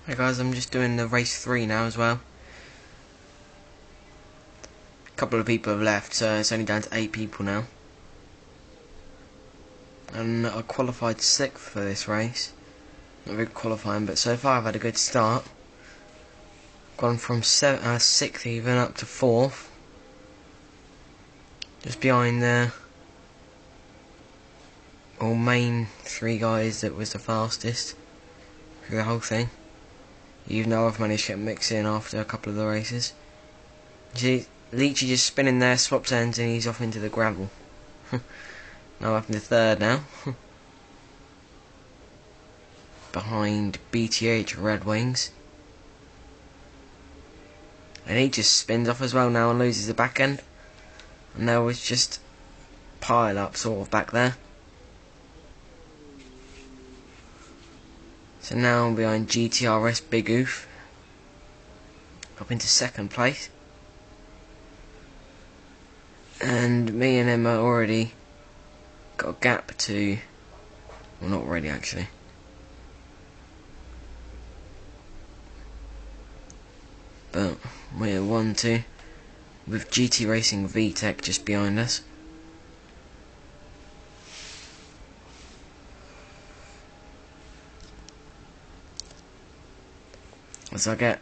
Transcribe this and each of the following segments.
Hey guys, I'm just doing the race 3 now as well. A couple of people have left, so it's only down to 8 people now. And I qualified 6th for this race. Not very qualifying, but so far I've had a good start. Gone from 6th even up to 4th. Just behind the main 3 guys that was the fastest through the whole thing. Even though I've managed to get mixed in after a couple of the races. See, Leachy just spinning there, swap turns, and he's off into the gravel. Now up in the 3rd now. Behind BTH Red Wings. And he just spins off as well now and loses the back end. And there was just pile up sort of back there. So now I'm behind GTRS Big Oof. Up into 2nd place. And me and Emma already got a gap to... well, not already actually. But we're 1-2 with GT Racing VTEC just behind us. As I get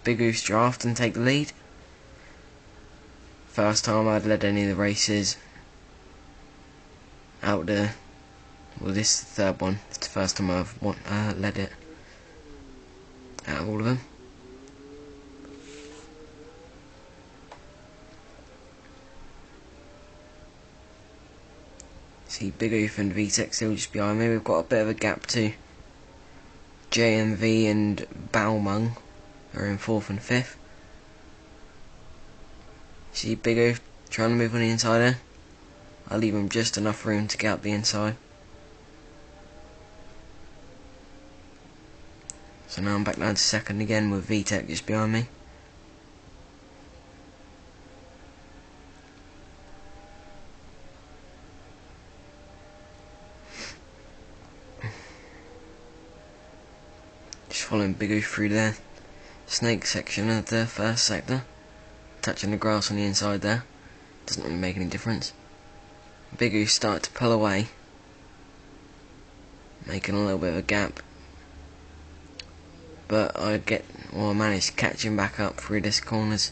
Big Oof's draft and take the lead. First time I'd led any of the races out there. Well, this is the 3rd one. It's the first time I've led it out of all of them. See Big Oof and VTEC still just behind me. We've got a bit of a gap too. JMV and Baumung are in 4th and 5th. See Big Oof trying to move on the inside there. I'll leave him just enough room to get up the inside. So now I'm back down to 2nd again with VTEC just behind me. Just following Big Oof through the snake section of the 1st sector. Touching the grass on the inside there. Doesn't really make any difference. Big Oof started to pull away. Making a little bit of a gap. But I managed to catch him back up through these corners.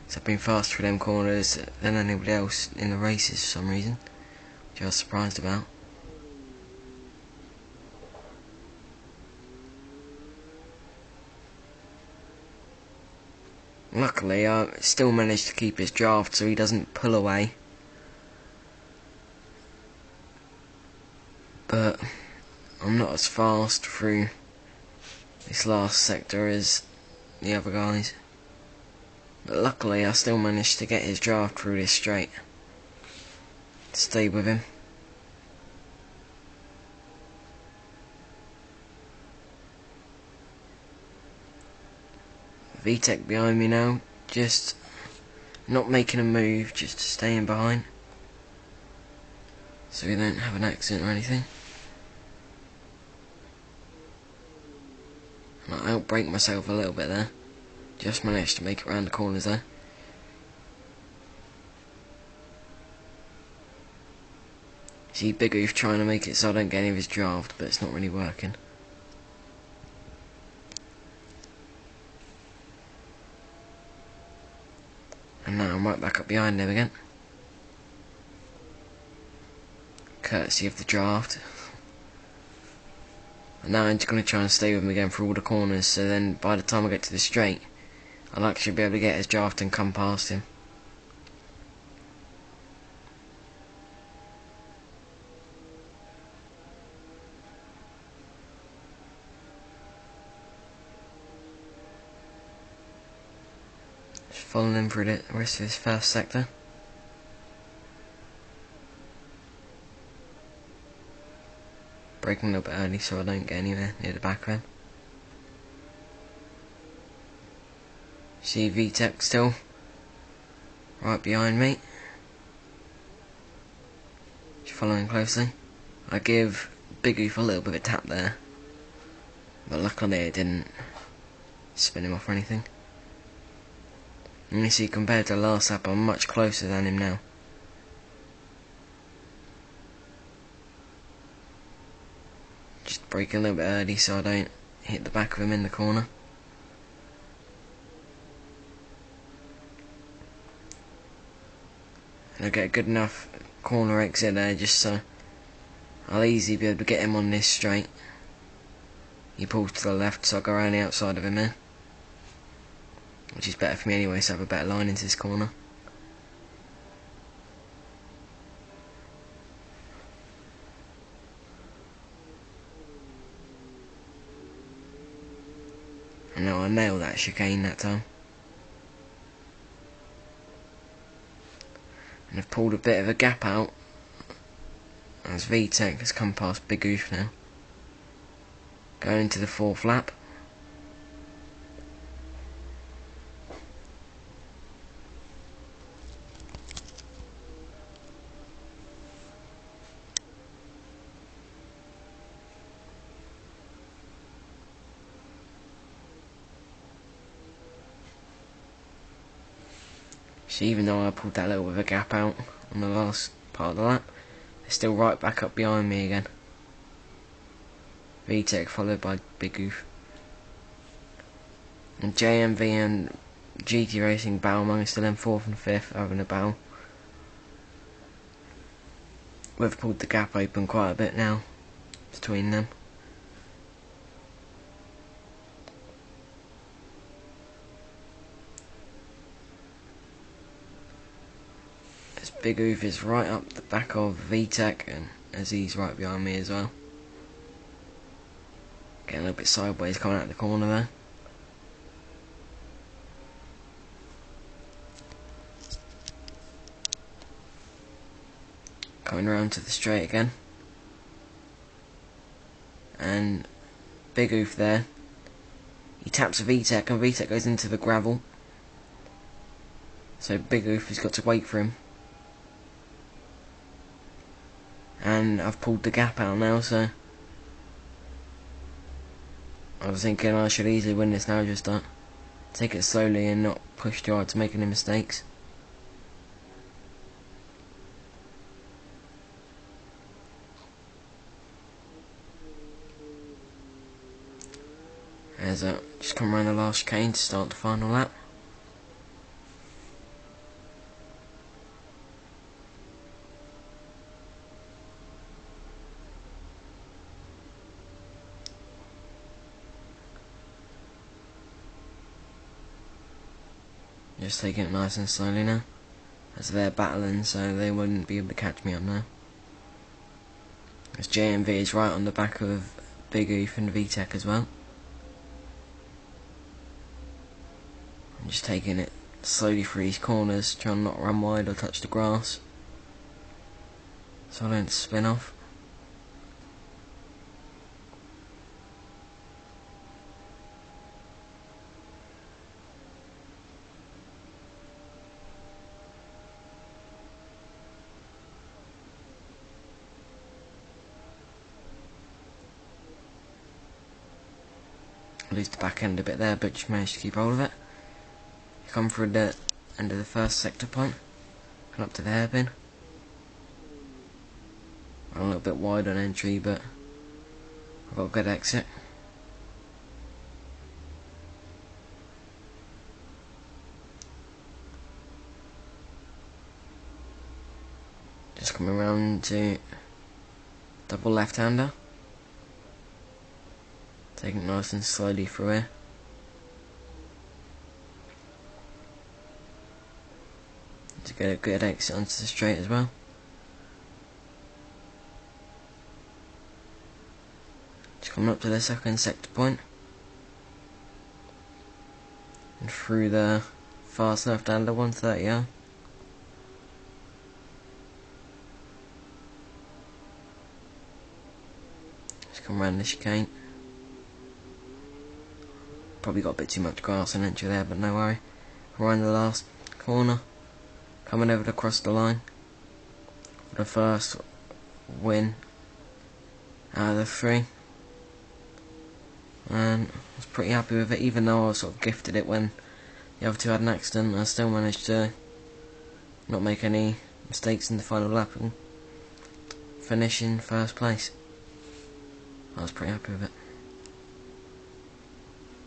So I've been faster through them corners than anybody else in the races for some reason. Which I was surprised about. Luckily, I still managed to keep his draft so he doesn't pull away. But I'm not as fast through this last sector as the other guys. But luckily, I still managed to get his draft through this straight. Stay with him. VTEC behind me now, just not making a move, just staying behind. So we don't have an accident or anything. I outbraked myself a little bit there. Just managed to make it around the corners there. See Big Oof trying to make it so I don't get any of his draft, but it's not really working. And now I'm right back up behind him again. Courtesy of the draft. And now I'm just going to try and stay with him again for all the corners, so then by the time I get to the straight, I'll actually be able to get his draft and come past him. Just following him through the rest of his 1st sector. Braking a little bit early so I don't get anywhere near the back of him. See VTEC still right behind me. Just following closely. I give Big Oof a little bit of a tap there. but luckily it didn't spin him off or anything. And you see, compared to the last lap, I'm much closer than him now. Just braking a little bit early so I don't hit the back of him in the corner. And I'll get a good enough corner exit there just so I'll easily be able to get him on this straight. He pulls to the left, so I'll go around the outside of him there, which is better for me anyway, so I have a better line into this corner. And now I nailed that chicane that time. And I've pulled a bit of a gap out as VTEC has come past Big Oof now. Going into the fourth lap. So even though I pulled that little bit of a gap out on the last part of the lap, they're still right back up behind me again. VTEC followed by Big Oof. And JMV and GT Racing battle among still in 4th and 5th, having a battle. We've pulled the gap open quite a bit now between them. As Big Oof is right up the back of VTEC, and as he's right behind me as well. Getting a little bit sideways coming out of the corner there. Coming round to the straight again. And Big Oof there. He taps a VTEC and VTEC goes into the gravel. So Big Oof has got to wait for him. And I've pulled the gap out now, so I was thinking I should easily win this now, just take it slowly and not push too hard to make any mistakes. As I just come around the last chicane to start the final lap. Just taking it nice and slowly now, as they're battling, so they wouldn't be able to catch me up now. As JMV is right on the back of Big Oof and VTEC as well. I'm just taking it slowly through these corners, trying not to run wide or touch the grass, so I don't spin off. Lose the back end a bit there, but just managed to keep hold of it. Come through the end of the first sector point, come up to the hairpin. I'm a little bit wide on entry, but I've got a good exit. Just coming around to double left-hander. Taking it nice and slowly through here. To get a good exit onto the straight as well. Just coming up to the second sector point. And through the fast left-hander 130R. Just come around the chicane. Probably got a bit too much grass and entry there, but no worry. We're in the last corner, coming over across the line for the first win out of the 3. and I was pretty happy with it. Even though I sort of gifted it when the other two had an accident, I still managed to not make any mistakes in the final lap and finish in first place. I was pretty happy with it.